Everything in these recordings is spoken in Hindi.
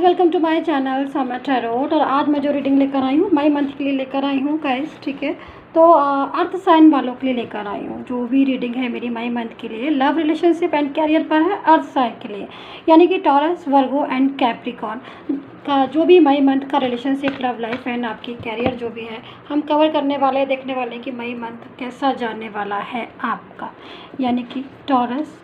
वेलकम टू माय चैनल सामना टैरोट। और आज मैं जो रीडिंग लेकर आई हूँ मई मंथ के लिए लेकर आई हूँ गाइस, ठीक है। तो अर्थ साइन वालों के लिए लेकर आई हूँ। जो भी रीडिंग है मेरी मई मंथ के लिए लव रिलेशनशिप एंड कैरियर पर है, अर्थ साइन के लिए, यानी कि टॉरस, वर्गो एंड कैप्रिकॉर्न का जो भी मई मंथ का रिलेशनशिप, लव लाइफ एंड आपकी कैरियर जो भी है हम कवर करने वाले, देखने वाले कि मई मंथ कैसा जाने वाला है आपका, यानी कि टॉरस,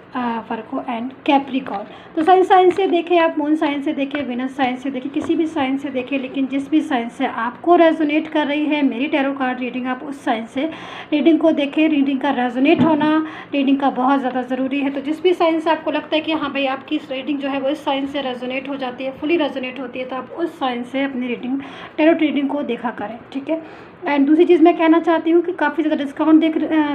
वर्गो एंड कैप्रिकॉर्न। तो साइन से देखें आप, मून साइन से देखें, विनस साइन से देखें, किसी भी साइन से देखें, लेकिन जिस भी साइन से आपको रेजोनेट कर रही है मेरी टैरो कार्ड रीडिंग, आप उस साइन से रीडिंग को देखें। रीडिंग का रेजोनेट होना रीडिंग का बहुत ज़्यादा ज़रूरी है। तो जिस भी साइन से आपको लगता है कि हाँ भाई आपकी रीडिंग जो है वो इस साइन से रेजोनेट हो जाती है, फुली रेजोनेट होती है, तो आप उस साइन से अपनी रीडिंग, टैरो रीडिंग को देखा करें, ठीक है। एंड दूसरी चीज़ मैं कहना चाहती हूँ कि काफ़ी ज़्यादा डिस्काउंट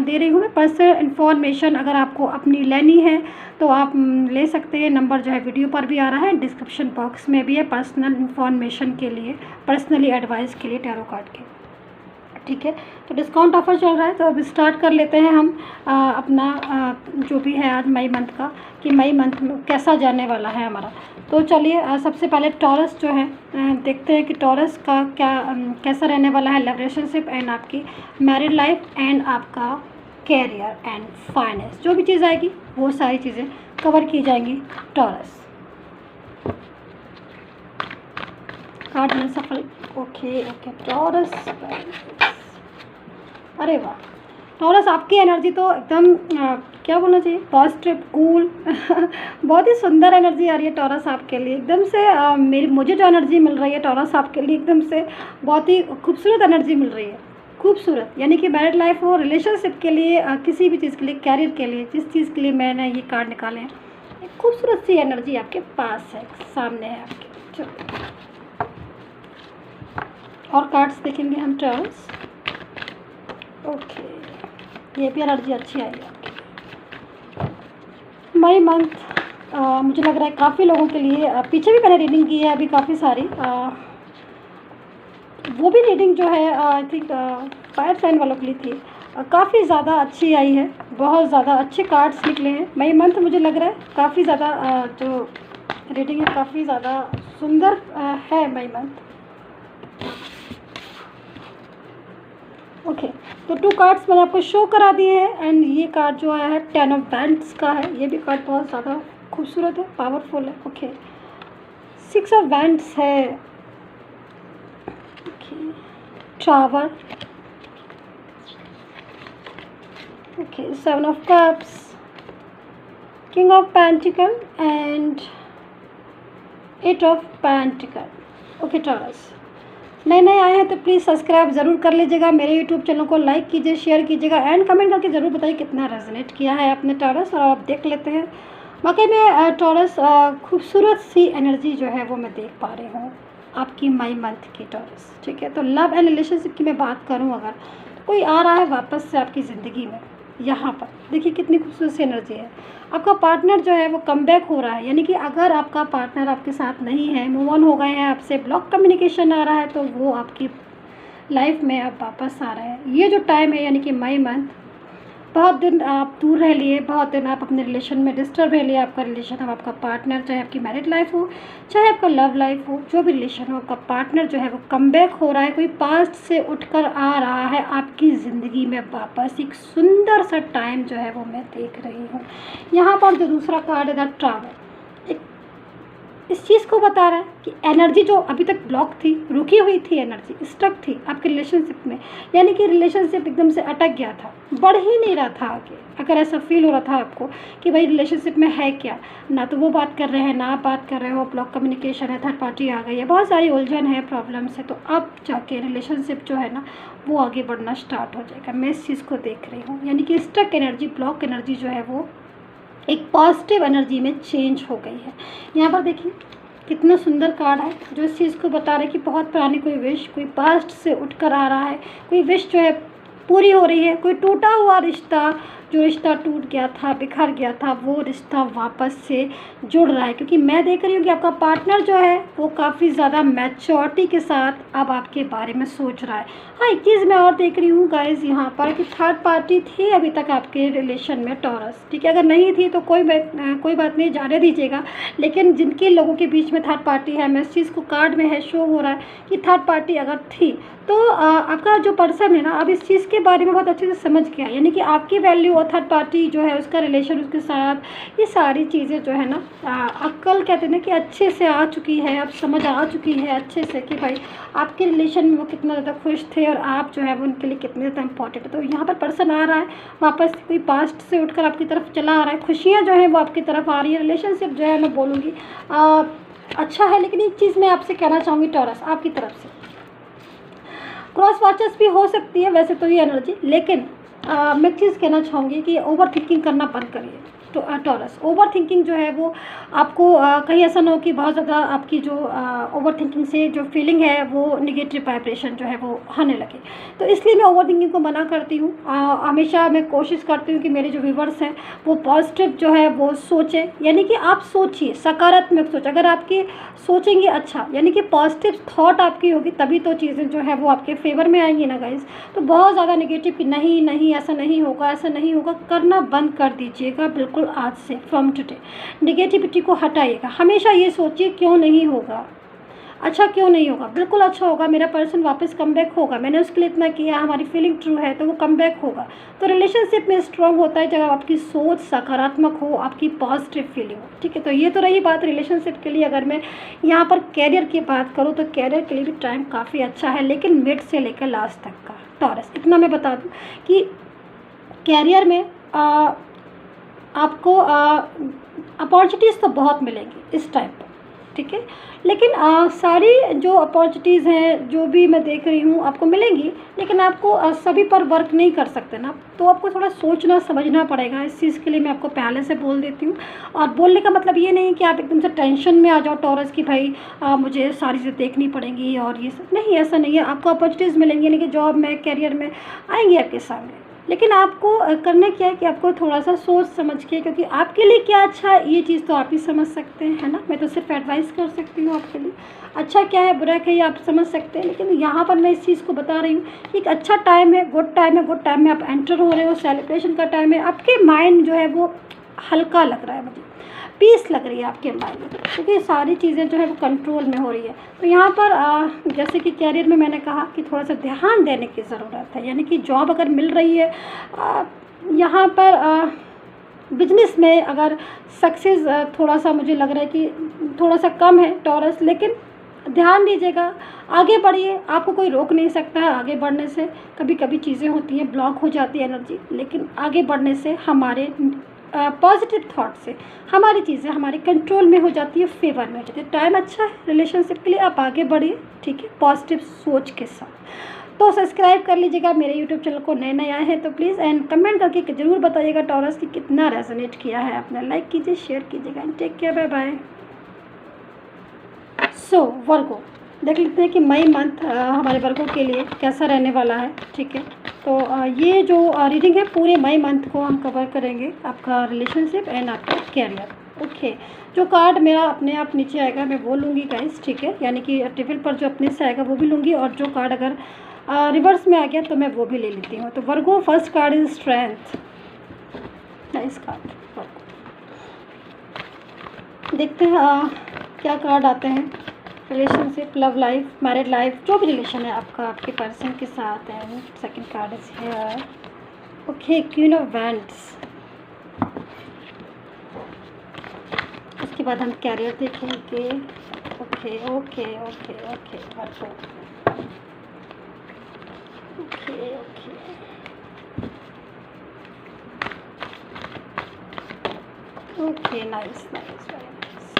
दे रही हूँ मैं। पर्सनल इन्फॉर्मेशन अगर आपको अपनी लेनी है तो आप ले सकते हैं। नंबर जो है वीडियो पर भी आ रहा है, डिस्क्रिप्शन बॉक्स में भी है, पर्सनल इन्फॉर्मेशन के लिए, पर्सनली एडवाइस के लिए टैरो कार्ड के, ठीक है। तो डिस्काउंट ऑफर चल रहा है। तो अब स्टार्ट कर लेते हैं हम अपना जो भी है आज मई मंथ का, कि मई मंथ में कैसा जाने वाला है हमारा। तो चलिए सबसे पहले टॉरस जो है देखते हैं कि टॉरस का क्या कैसा रहने वाला है, लव रिलेशनशिप एंड आपकी मैरिड लाइफ एंड आपका कैरियर एंड फाइनेंस। जो भी चीज़ आएगी वो सारी चीज़ें कवर की जाएंगी टॉरस। कार्ड में सफल, ओके ओके टॉरस। अरे वाह टॉरस, आपकी एनर्जी तो एकदम क्या बोलना चाहिए, पॉजिटिव, कूल बहुत ही सुंदर एनर्जी आ रही है टॉरस आपके लिए। एकदम से मुझे जो एनर्जी मिल रही है टॉरस आपके लिए, एकदम से बहुत ही खूबसूरत एनर्जी मिल रही है, खूबसूरत। यानी कि मैरिड लाइफ हो, रिलेशनशिप के लिए, किसी भी चीज़ के लिए, कैरियर के लिए, जिस चीज़ के लिए मैंने ये कार्ड निकाले हैं, एक खूबसूरत सी एनर्जी आपके पास है, सामने है आपके। चलो और कार्ड्स देखेंगे हम टॉरस। ओके, ये भी एनर्जी अच्छी आई है आपकी मई मंथ। मुझे लग रहा है काफ़ी लोगों के लिए, पीछे भी मैंने रीडिंग की है अभी काफ़ी सारी, वो भी रीडिंग जो है आई थिंक फायर साइन वालों के लिए थी, काफ़ी ज़्यादा अच्छी आई है, बहुत ज़्यादा अच्छे कार्ड्स निकले हैं मई मंथ। मुझे लग रहा है काफ़ी ज़्यादा जो रीडिंग है काफ़ी ज़्यादा सुंदर है मई मंथ। ओके तो 2 कार्ड्स मैंने आपको शो करा दिए हैं। एंड ये कार्ड जो आया है 10 ऑफ वैंड्स का है, ये भी कार्ड बहुत ज़्यादा खूबसूरत है, पावरफुल है। ओके 6 ऑफ वैंड्स है, okay tower, okay 7 of cups, king of pentacle and 8 of pentacle. Okay taurus, नए नए आए हैं तो प्लीज़ सब्सक्राइब ज़रूर कर लीजिएगा, मेरे यूट्यूब चैनल को लाइक कीजिए, शेयर कीजिएगा एंड कमेंट करके ज़रूर बताइए कितना रेजोनेट किया है आपने टॉरस। और आप देख लेते हैं वाकई में टॉरस खूबसूरत सी एनर्जी जो है वो मैं देख पा रही हूँ आपकी मई मंथ की टॉरस, ठीक है। तो लव एंड रिलेशनशिप की मैं बात करूँ अगर, तो कोई आ रहा है वापस से आपकी ज़िंदगी में। यहाँ पर देखिए कितनी खूबसूरत सी एनर्जी है। आपका पार्टनर जो है वो कम बैक हो रहा है, यानी कि अगर आपका पार्टनर आपके साथ नहीं है, मूव ऑन हो गए हैं आपसे, ब्लॉक कम्युनिकेशन आ रहा है, तो वो आपकी लाइफ में अब वापस आ रहा है। ये जो टाइम है यानी कि मई मंथ, बहुत दिन आप दूर रह लिए, बहुत दिन आप अपने रिलेशन में डिस्टर्ब रह लिए। आपका रिलेशन, अब आपका पार्टनर, चाहे आपकी मैरिड लाइफ हो चाहे आपका लव लाइफ हो, जो भी रिलेशन हो, आपका पार्टनर जो है वो कम बैक हो रहा है, कोई पास्ट से उठकर आ रहा है आपकी ज़िंदगी में वापस। एक सुंदर सा टाइम जो है वो मैं देख रही हूँ यहाँ पर। जो दूसरा कार्ड है द ट्रैवल, इस चीज़ को बता रहा है कि एनर्जी जो अभी तक ब्लॉक थी, रुकी हुई थी, एनर्जी स्टक थी आपके रिलेशनशिप में, यानी कि रिलेशनशिप एकदम से अटक गया था, बढ़ ही नहीं रहा था आगे। अगर ऐसा फील हो रहा था आपको कि भाई रिलेशनशिप में है क्या, ना तो वो बात कर रहे हैं ना आप बात कर रहे हो, ब्लॉक कम्युनिकेशन है, थर्ड पार्टी आ गई है, बहुत सारी उलझन है, प्रॉब्लम्स है, तो अब जाके रिलेशनशिप जो है ना वो आगे बढ़ना स्टार्ट हो जाएगा। मैं इस चीज़ को देख रही हूँ, यानी कि स्टक एनर्जी, ब्लॉक एनर्जी जो है वो एक पॉजिटिव एनर्जी में चेंज हो गई है। यहाँ पर देखिए कितना सुंदर कार्ड है जो इस चीज़ को बता रहा है कि बहुत पुरानी कोई विश, कोई पास्ट से उठकर आ रहा है, कोई विश जो है पूरी हो रही है, कोई टूटा हुआ रिश्ता जो रिश्ता टूट गया था, बिखर गया था, वो रिश्ता वापस से जुड़ रहा है, क्योंकि मैं देख रही हूँ कि आपका पार्टनर जो है वो काफ़ी ज़्यादा मैच्योरिटी के साथ अब आपके बारे में सोच रहा है। हाँ, एक चीज़ मैं और देख रही हूँ गाइस यहाँ पर कि थर्ड पार्टी थी अभी तक आपके रिलेशन में टॉरस, ठीक है। अगर नहीं थी तो कोई बात नहीं, जाने दीजिएगा। लेकिन जिनके लोगों के बीच में थर्ड पार्टी है, मैं इस चीज़ को कार्ड में है शो हो रहा है कि थर्ड पार्टी अगर थी तो आपका जो पर्सन है ना अब इस चीज़ के बारे में बहुत अच्छे से समझ गया, यानी कि आपकी वैल्यू और थर्ड पार्टी जो है उसका रिलेशन उसके साथ, ये सारी चीज़ें जो है ना अक्ल कहते हैं ना कि अच्छे से आ चुकी है, अब समझ आ चुकी है अच्छे से कि भाई आपके रिलेशन में वो कितना ज़्यादा खुश थे और आप जो है वो उनके लिए कितने ज़्यादा इंपॉर्टेंट है। तो यहाँ पर पर्सन आ रहा है वापस, कोई पास्ट से उठकर आपकी तरफ चला आ रहा है, खुशियाँ जो हैं वो आपकी तरफ आ रही है, रिलेशनशिप जो है मैं बोलूँगी अच्छा है। लेकिन एक चीज़ मैं आपसे कहना चाहूँगी टॉरस, आपकी तरफ से क्रॉस वॉचर्स भी हो सकती है वैसे तो ये एनर्जी, लेकिन मैं एक चीज़ कहना चाहूँगी कि ओवर थिंकिंग करना बंद करिए। तो टॉरस, ओवर थिंकिंग जो है वो आपको कहीं ऐसा ना हो कि बहुत ज़्यादा आपकी जो ओवर थिंकिंग से जो फीलिंग है वो निगेटिव वाइब्रेशन जो है वो आने लगे। तो इसलिए मैं ओवर थिंकिंग को मना करती हूँ। हमेशा मैं कोशिश करती हूँ कि मेरे जो व्यूवर्स हैं वो पॉजिटिव जो है वो सोचें, यानी कि आप सोचिए, सकारात्मक सोच। अगर आपकी सोचेंगे अच्छा, यानी कि पॉजिटिव थॉट आपकी होगी, तभी तो चीज़ें जो है वो आपके फेवर में आएंगी ना गाइस। तो बहुत ज़्यादा नेगेटिव कि नहीं नहीं ऐसा नहीं होगा, ऐसा नहीं होगा, करना बंद कर दीजिएगा बिल्कुल आज से, फ्रॉम टुडे। नेगेटिविटी को हटाइएगा। हमेशा ये सोचिए क्यों नहीं होगा, अच्छा क्यों नहीं होगा, बिल्कुल अच्छा होगा, मेरा पर्सन वापस कम बैक होगा, मैंने उसके लिए इतना किया, हमारी फीलिंग ट्रू है तो वो कम बैक होगा। तो रिलेशनशिप में स्ट्रॉन्ग होता है जब आपकी सोच सकारात्मक हो, आपकी पॉजिटिव फीलिंग हो, ठीक है। तो ये तो रही बात रिलेशनशिप के लिए। अगर मैं यहाँ पर कैरियर की बात करूँ तो कैरियर के लिए भी टाइम काफ़ी अच्छा है, लेकिन मिड से लेकर लास्ट तक का टॉरस। इतना मैं बता दूँ कि कैरियर में आपको अपॉर्चुनिटीज़ तो बहुत मिलेंगी इस टाइम पर, ठीक है। लेकिन सारी जो अपॉर्चुनिटीज़ हैं जो भी मैं देख रही हूँ आपको मिलेंगी, लेकिन आपको सभी पर वर्क नहीं कर सकते ना, तो आपको थोड़ा सोचना समझना पड़ेगा। इस चीज़ के लिए मैं आपको पहले से बोल देती हूँ। और बोलने का मतलब ये नहीं कि आप एकदम से टेंशन में आ जाओ टॉरस कि भाई मुझे सारी चीज़ें देखनी पड़ेंगी और ये सब नहीं, ऐसा नहीं है। आपको अपॉर्चुनिटीज़ मिलेंगी, यानी कि जॉब में, करियर में आएंगी आपके सामने, लेकिन आपको करना क्या है कि आपको थोड़ा सा सोच समझ के, क्योंकि आपके लिए क्या अच्छा है ये चीज़ तो आप ही समझ सकते हैं, है ना। मैं तो सिर्फ एडवाइस कर सकती हूँ आपके लिए, अच्छा क्या है बुरा क्या है ये आप समझ सकते हैं। लेकिन यहाँ पर मैं इस चीज़ को बता रही हूँ कि एक अच्छा टाइम है, गुड टाइम है, गुड टाइम में आप एंटर हो रहे हो, सेलिब्रेशन का टाइम है, आपके माइंड जो है वो हल्का लग रहा है, मुझे पीस लग रही है आपके माइंड में, क्योंकि सारी चीज़ें जो है वो कंट्रोल में हो रही है। तो यहाँ पर जैसे कि कैरियर में मैंने कहा कि थोड़ा सा ध्यान देने की ज़रूरत है, यानी कि जॉब अगर मिल रही है, यहाँ पर बिजनेस में अगर सक्सेस थोड़ा सा मुझे लग रहा है कि थोड़ा सा कम है टॉरस, लेकिन ध्यान दीजिएगा, आगे बढ़िए, आपको कोई रोक नहीं सकता है आगे बढ़ने से। कभी कभी चीज़ें होती हैं, ब्लॉक हो जाती है एनर्जी, लेकिन आगे बढ़ने से हमारे पॉजिटिव थॉट से हमारी चीज़ें हमारे कंट्रोल में हो जाती है, फेवर में हो जाती है। टाइम अच्छा है रिलेशनशिप के लिए, आप आगे बढ़िए, ठीक है, पॉजिटिव सोच के साथ। तो सब्सक्राइब कर लीजिएगा मेरे यूट्यूब चैनल को, नए नए आए हैं तो प्लीज़, एंड कमेंट करके ज़रूर बताइएगा टॉरस कि कितना रेजोनेट किया है आपने। लाइक कीजिए, शेयर कीजिएगा, and take care, bye bye. So Virgo, देख लेते हैं कि मई मंथ हमारे वर्गो के लिए कैसा रहने वाला है, ठीक है। तो ये जो रीडिंग है पूरे मई मंथ को हम कवर करेंगे, आपका रिलेशनशिप एंड आपका कैरियर, ओके। जो कार्ड मेरा अपने आप नीचे आएगा मैं वो लूँगी गाइस, ठीक है, यानी कि टेबल पर जो अपने से आएगा वो भी लूँगी, और जो कार्ड अगर रिवर्स में आ गया तो मैं वो भी ले लेती हूँ। तो Virgo, first card is strength, nice card Virgo. देखते हैं क्या कार्ड आते हैं। Relationship, love life, married life, जो भी रिलेशन है आपका आपके पर्सन के साथ है। Second card is here, okay, queen of wands. उसके बाद हम कैरियर देखेंगे, okay okay okay okay Virgo, okay okay okay, nice nice, very nice.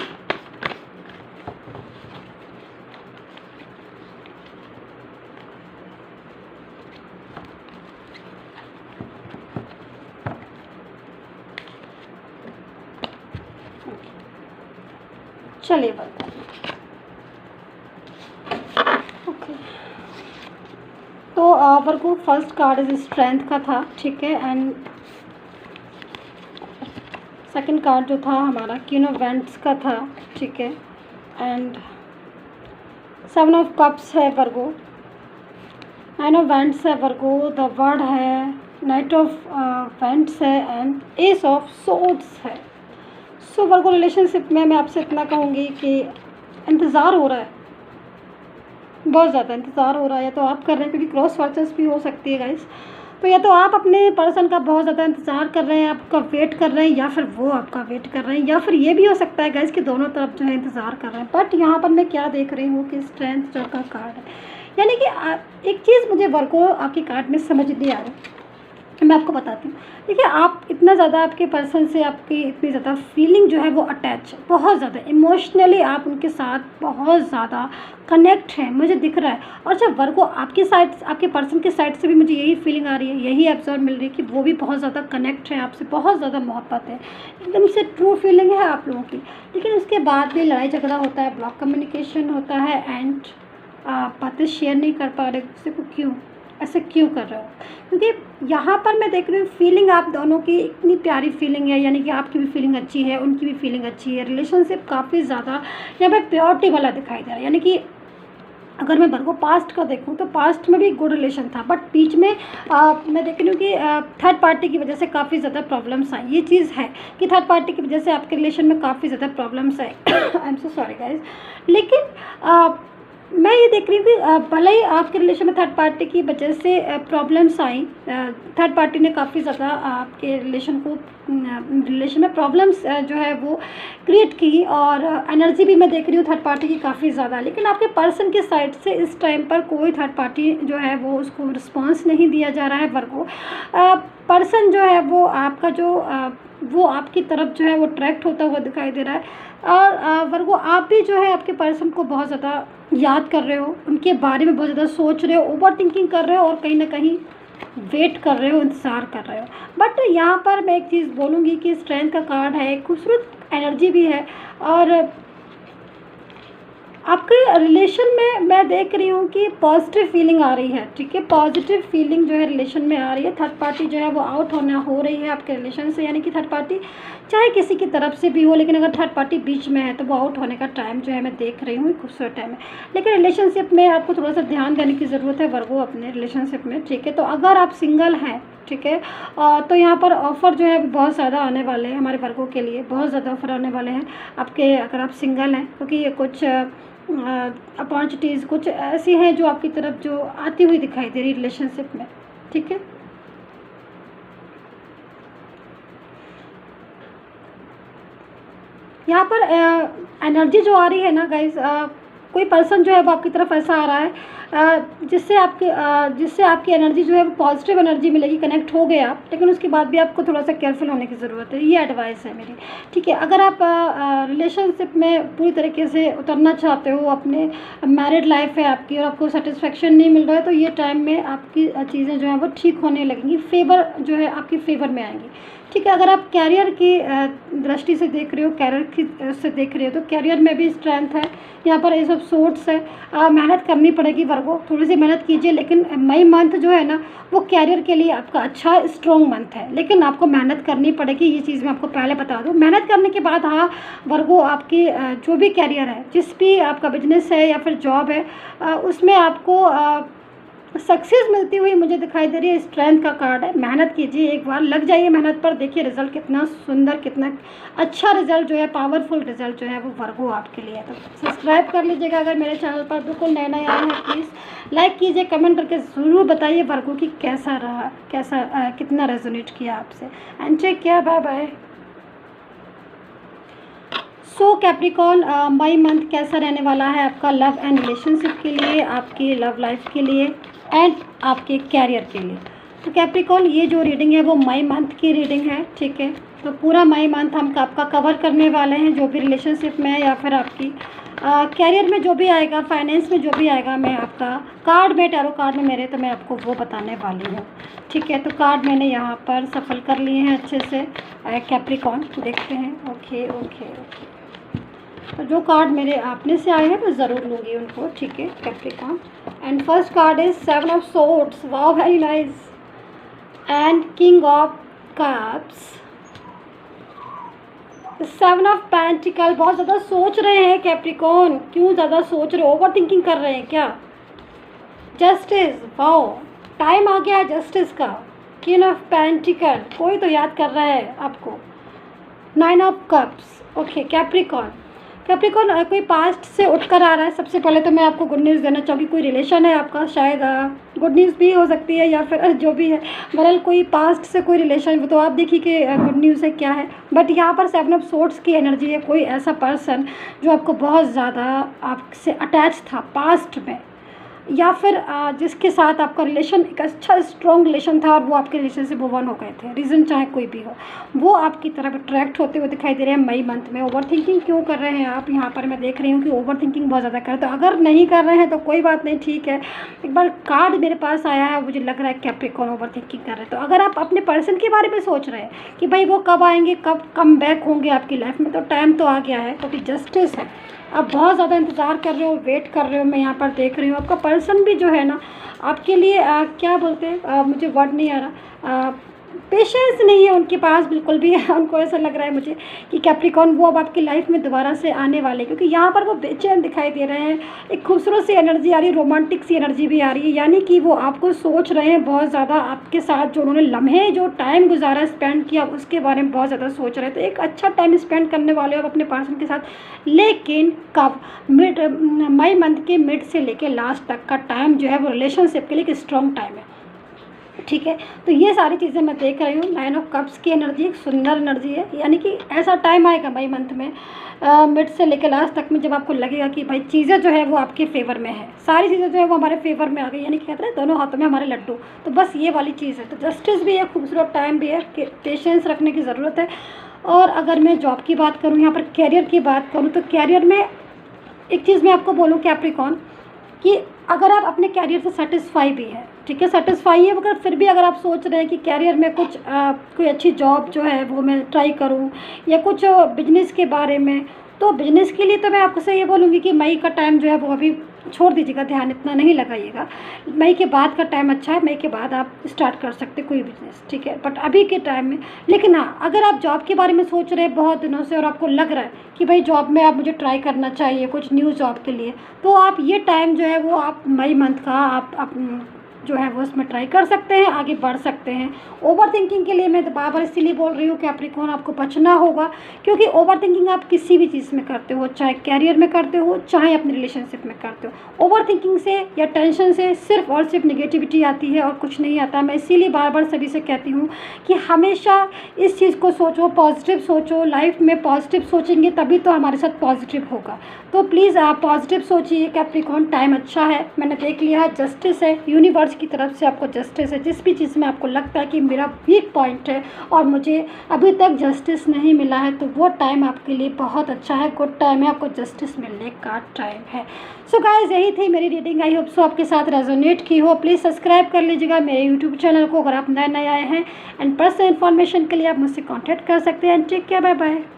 चलिए वर्गो, ओके। तो Virgo first card is strength का था, ठीक है, एंड सेकंड कार्ड जो था हमारा क्वीन ऑफ वेंट्स का था, ठीक है, एंड 7 ऑफ कप्स है वर्गो, 9 ऑफ वेंट्स है वर्गो, द वर्ड है, नाइट ऑफ वेंट्स है एंड एस ऑफ सोर्ड्स है। सो वर्गो रिलेशनशिप में मैं आपसे इतना कहूँगी कि इंतज़ार हो रहा है, बहुत ज़्यादा इंतज़ार हो रहा है, या तो आप कर रहे हैं क्योंकि क्रॉस वर्चस भी हो सकती है गाइस, तो या तो आप अपने पर्सन का बहुत ज़्यादा इंतज़ार कर रहे हैं, आपका वेट कर रहे हैं, या फिर वो आपका वेट कर रहे हैं, या फिर ये भी हो सकता है गाइस कि दोनों तरफ जो है इंतज़ार कर रहे हैं। बट यहाँ पर मैं क्या देख रही हूँ कि स्ट्रेंथ जो का कार्ड है, यानी कि एक चीज़ मुझे वर्गो आपकी कार्ड में समझ नहीं आ रही, मैं आपको बताती हूँ। देखिए, आप इतना ज़्यादा आपके पर्सन से आपकी इतनी ज़्यादा फीलिंग जो है वो अटैच है, बहुत ज़्यादा इमोशनली आप उनके साथ बहुत ज़्यादा कनेक्ट हैं, मुझे दिख रहा है। और जब वर्गो आपकी साइड, आपके पर्सन की साइड से भी मुझे यही फीलिंग आ रही है, यही ऑब्जर्व मिल रही है कि वो भी बहुत ज़्यादा कनेक्ट है आपसे, बहुत ज़्यादा मोहब्बत है, एकदम से ट्रू फीलिंग है आप लोगों की। लेकिन उसके बाद भी लड़ाई झगड़ा होता है, ब्लॉक कम्युनिकेशन होता है, एंड बातें शेयर नहीं कर पा रहे किसी को। क्यों ऐसे क्यों कर रहे हो? क्योंकि यहाँ पर मैं देख रही हूँ फीलिंग आप दोनों की इतनी प्यारी फीलिंग है, यानी कि आपकी भी फीलिंग अच्छी है, उनकी भी फीलिंग अच्छी है, रिलेशनशिप काफ़ी ज़्यादा यहाँ पर प्योरिटी वाला दिखाई दे रहा है। यानी कि अगर मैं वर्गो पास्ट का देखूं तो पास्ट में भी गुड रिलेशन था, बट बीच में मैं देख रही हूँ कि थर्ड पार्टी की वजह से काफ़ी ज़्यादा प्रॉब्लम्स आई। ये चीज़ है कि थर्ड पार्टी की वजह से आपके रिलेशन में काफ़ी ज़्यादा प्रॉब्लम्स आए। I am so sorry guys. लेकिन मैं ये देख रही हूँ कि भले ही आपके रिलेशन में थर्ड पार्टी की वजह से प्रॉब्लम्स आई, थर्ड पार्टी ने काफ़ी ज़्यादा आपके रिलेशन में प्रॉब्लम्स जो है वो क्रिएट की, और एनर्जी भी मैं देख रही हूँ थर्ड पार्टी की काफ़ी ज़्यादा। लेकिन आपके पर्सन की साइड से इस टाइम पर कोई थर्ड पार्टी जो है वो उसको रिस्पॉन्स नहीं दिया जा रहा है वर्गो। पर्सन जो है वो आपका जो वो आपकी तरफ जो है वो अट्रैक्ट होता हुआ दिखाई दे रहा है। और वर्गो आप भी जो है आपके पर्सन को बहुत ज़्यादा याद कर रहे हो, उनके बारे में बहुत ज़्यादा सोच रहे हो, ओवर थिंकिंग कर रहे हो, और कहीं ना कहीं वेट कर रहे हो, इंतज़ार कर रहे हो। बट यहाँ पर मैं एक चीज़ बोलूँगी कि स्ट्रेंथ का कार्ड है, एक खूबसूरत एनर्जी भी है, और आपके रिलेशन में मैं देख रही हूँ कि पॉजिटिव फीलिंग आ रही है, ठीक है, पॉजिटिव फीलिंग जो है रिलेशन में आ रही है। थर्ड पार्टी जो है वो आउट हो रही है आपके रिलेशन से, यानी कि थर्ड पार्टी चाहे किसी की तरफ से भी हो, लेकिन अगर थर्ड पार्टी बीच में है तो वो आउट होने का टाइम जो है मैं देख रही हूँ, खूबसूरत टाइम है। लेकिन रिलेशनशिप में आपको थोड़ा सा ध्यान देने की ज़रूरत है वर्गो अपने रिलेशनशिप में, ठीक है। तो अगर आप सिंगल हैं, ठीक है, तो यहाँ पर ऑफ़र जो है बहुत ज़्यादा आने वाले हैं हमारे वर्गो के लिए, बहुत ज़्यादा ऑफ़र आने वाले हैं आपके, अगर आप सिंगल हैं, क्योंकि ये कुछ अपॉर्चुनिटीज़ कुछ ऐसी हैं जो आपकी तरफ जो आती हुई दिखाई दे रही रिलेशनशिप में, ठीक है। यहाँ पर एनर्जी जो आ रही है ना गाइस, कोई पर्सन जो है वो आपकी तरफ ऐसा आ रहा है जिससे आपकी एनर्जी जो है वो पॉजिटिव एनर्जी मिलेगी, कनेक्ट हो गए आप, लेकिन उसके बाद भी आपको थोड़ा सा केयरफुल होने की ज़रूरत है, ये एडवाइस है मेरी, ठीक है। अगर आप रिलेशनशिप में पूरी तरीके से उतरना चाहते हो, अपने मैरिड लाइफ है आपकी और आपको सेटिस्फेक्शन नहीं मिल रहा है, तो ये टाइम में आपकी चीज़ें जो हैं वो ठीक होने लगेंगी, फेवर जो है आपकी फेवर में आएंगी, ठीक है। अगर आप कैरियर की दृष्टि से देख रहे हो, कैरियर की से देख रहे हो, तो कैरियर में भी स्ट्रेंथ है यहाँ पर, ये सब सोर्स है। मेहनत करनी पड़ेगी वर्गो, थोड़ी सी मेहनत कीजिए, लेकिन मई मंथ जो है ना वो कैरियर के लिए आपका अच्छा स्ट्रॉन्ग मंथ है, लेकिन आपको मेहनत करनी पड़ेगी, ये चीज़ मैं आपको पहले बता दूँ। मेहनत करने के बाद हाँ वर्गो, आपकी जो भी कैरियर है, जिस भी आपका बिजनेस है या फिर जॉब है, उसमें आपको सक्सेस मिलती हुई मुझे दिखाई दे रही है। स्ट्रेंथ का कार्ड है, मेहनत कीजिए, एक बार लग जाइए मेहनत पर, देखिए रिजल्ट कितना सुंदर, कितना अच्छा रिजल्ट जो है, पावरफुल रिजल्ट जो है वो वर्गो आपके लिए है। तो सब्सक्राइब कर लीजिएगा अगर मेरे चैनल पर बिल्कुल नए नए आए हैं, प्लीज़ लाइक कीजिए, कमेंट करके ज़रूर बताइए वर्गो की कैसा रहा, कितना रेजोनेट किया आपसे। And take care, bye bye. So Capricorn, May month कैसा रहने वाला है आपका लव एंड रिलेशनशिप के लिए, आपकी लव लाइफ के लिए एंड आपके कैरियर के लिए। तो कैप्रिकॉर्न, ये जो रीडिंग है वो मई मंथ की रीडिंग है, ठीक है। तो पूरा मई मंथ हम आपका कवर करने वाले हैं, जो भी रिलेशनशिप में या फिर आपकी कैरियर में जो भी आएगा, फाइनेंस में जो भी आएगा, मैं आपका कार्ड में, टैरो कार्ड में मेरे, तो मैं आपको वो बताने वाली हूँ, ठीक है। तो कार्ड मैंने यहाँ पर सफल कर लिए हैं अच्छे से। कैप्रिकॉर्न देखते हैं, ओके ओके ओके। तो जो कार्ड मेरे आपने से आए हैं मैं ज़रूर लूँगी उनको, ठीक है, Capricorn. And first card is 7 of swords, wow very nice, and king of cups, seven of pentacle, बहुत ज़्यादा सोच रहे हैं कैप्रिकॉन, क्यों ज़्यादा सोच रहे हो, ओवर थिंकिंग कर रहे हैं क्या। जस्टिस, वाओ, टाइम आ गया जस्टिस का। क्वीन ऑफ पेंटिकल, कोई तो याद कर रहा है आपको। Nine of cups, okay Capricorn, Capricorn कोई पास्ट से उठकर आ रहा है। सबसे पहले तो मैं आपको गुड न्यूज़ देना चाहूँगी, कोई रिलेशन है आपका, शायद गुड न्यूज़ भी हो सकती है या फिर जो भी है, बहरहाल कोई पास्ट से कोई रिलेशन, तो आप देखिए कि गुड न्यूज़ है क्या है। बट यहाँ पर सेवन ऑफ सोर्ड्स की एनर्जी है, कोई ऐसा पर्सन जो आपको बहुत ज़्यादा आपसे अटैच था पास्ट में, या फिर जिसके साथ आपका रिलेशन एक अच्छा स्ट्रॉन्ग रिलेशन था और वो आपके रिलेशन से मूव ऑन हो गए थे, रीज़न चाहे कोई भी हो, वो आपकी तरफ अट्रैक्ट होते हुए दिखाई दे रहे हैं मई मंथ में। ओवर थिंकिंग क्यों कर रहे हैं आप, यहाँ पर मैं देख रही हूँ कि ओवर थिंकिंग बहुत ज़्यादा कर रहे हैं। तो अगर नहीं कर रहे हैं तो कोई बात नहीं, ठीक है। एक बार कार्ड मेरे पास आया है, मुझे लग रहा है कैप्रिकॉन ओवर थिंकिंग कर रहे हैं। तो अगर आप अपने पर्सन के बारे में सोच रहे हैं कि भाई वो कब आएंगे, कब कम बैक होंगे आपकी लाइफ में, तो टाइम तो आ गया है, क्योंकि जस्टिस है। आप बहुत ज़्यादा इंतज़ार कर रहे हो, वेट कर रहे हो, मैं यहाँ पर देख रही हूँ। आपका पर्सन भी जो है ना आपके लिए क्या बोलते हैं, मुझे वर्ड नहीं आ रहा, पेशेंस नहीं है उनके पास बिल्कुल भी। उनको ऐसा लग रहा है मुझे कि कैप्रिकॉन वो अब आपकी लाइफ में दोबारा से आने वाले, क्योंकि यहाँ पर वो बेचैन दिखाई दे रहे हैं। एक खूबसूरत सी एनर्जी आ रही है, रोमांटिक सी एनर्जी भी आ रही है, यानी कि वो आपको सोच रहे हैं बहुत ज़्यादा, आपके साथ जो उन्होंने लम्हे जो टाइम गुजारा, स्पेंड किया, उसके बारे में बहुत ज़्यादा सोच रहे हैं। तो एक अच्छा टाइम स्पेंड करने वाले हो आप अपने पर्सन के साथ, लेकिन कब, मई मंथ के मिड से लेकर लास्ट तक का टाइम जो है वो रिलेशनशिप के लिए एक स्ट्रॉन्ग टाइम है, ठीक है। तो ये सारी चीज़ें मैं देख रही हूँ। नाइन ऑफ कप्स की एनर्जी एक सुंदर एनर्जी है, यानी कि ऐसा टाइम आएगा मई मंथ में मिड से लेकर लास्ट तक में, जब आपको लगेगा कि भाई चीज़ें जो है वो आपके फेवर में है, सारी चीज़ें जो है वो हमारे फेवर में आ गई, यानी कि कहते हैं दोनों हाथों में हमारे लड्डू। तो बस ये वाली चीज़ है। तो जस्टिस भी है, खूबसूरत टाइम भी है, पेशेंस रखने की ज़रूरत है। और अगर मैं जॉब की बात करूँ, यहाँ पर कैरियर की बात करूँ, तो कैरियर में एक चीज़ मैं आपको बोलूँ कैप्रिकॉन, कि अगर आप अपने कैरियर से सेटिस्फाई भी है, ठीक है, सेटिस्फाई है, मगर फिर भी अगर आप सोच रहे हैं कि कैरियर में कुछ कोई अच्छी जॉब जो है वो मैं ट्राई करूं, या कुछ बिजनेस के बारे में, तो बिजनेस के लिए तो मैं आपको से ये बोलूँगी कि मई का टाइम जो है वो अभी छोड़ दीजिएगा, ध्यान इतना नहीं लगाइएगा। मई के बाद का टाइम अच्छा है, मई के बाद आप स्टार्ट कर सकते कोई बिजनेस, ठीक है। बट अभी के टाइम में, लेकिन हाँ, अगर आप जॉब के बारे में सोच रहे हैं बहुत दिनों से और आपको लग रहा है कि भाई जॉब में आप मुझे ट्राई करना चाहिए कुछ न्यू जॉब के लिए, तो आप ये टाइम जो है वो आप मई मंथ का आप जो है वो उसमें ट्राई कर सकते हैं, आगे बढ़ सकते हैं। ओवर थिंकिंग के लिए मैं तो बार बार इसीलिए बोल रही हूँ कैप्रिकॉन, आपको बचना होगा, क्योंकि ओवर थिंकिंग आप किसी भी चीज़ में करते हो, चाहे कैरियर में करते हो, चाहे अपने रिलेशनशिप में करते हो। ओवर थिंकिंग से या टेंशन से सिर्फ और सिर्फ नेगेटिविटी आती है और कुछ नहीं आता। मैं इसीलिए बार बार सभी से कहती हूँ कि हमेशा इस चीज़ को सोचो, पॉजिटिव सोचो, लाइफ में पॉजिटिव सोचेंगे तभी तो हमारे साथ पॉजिटिव होगा। तो प्लीज़ आप पॉजिटिव सोचिए कैप्रिकॉन, टाइम अच्छा है, मैंने देख लिया है, जस्टिस है, यूनिवर्स की तरफ से आपको जस्टिस है। जिस भी चीज़ में आपको लगता है कि मेरा वीक पॉइंट है और मुझे अभी तक जस्टिस नहीं मिला है, तो वो टाइम आपके लिए बहुत अच्छा है, गुड टाइम है, आपको जस्टिस मिलने का टाइम है। सो गाइस, यही थी मेरी रीडिंग, आई होप सो आपके साथ रेजोनेट की हो। प्लीज़ सब्सक्राइब कर लीजिएगा मेरे यूट्यूब चैनल को अगर आप नए आए हैं, एंड पर्सनल इन्फॉर्मेशन के लिए आप मुझसे कॉन्टैक्ट कर सकते हैं। And take care, bye bye.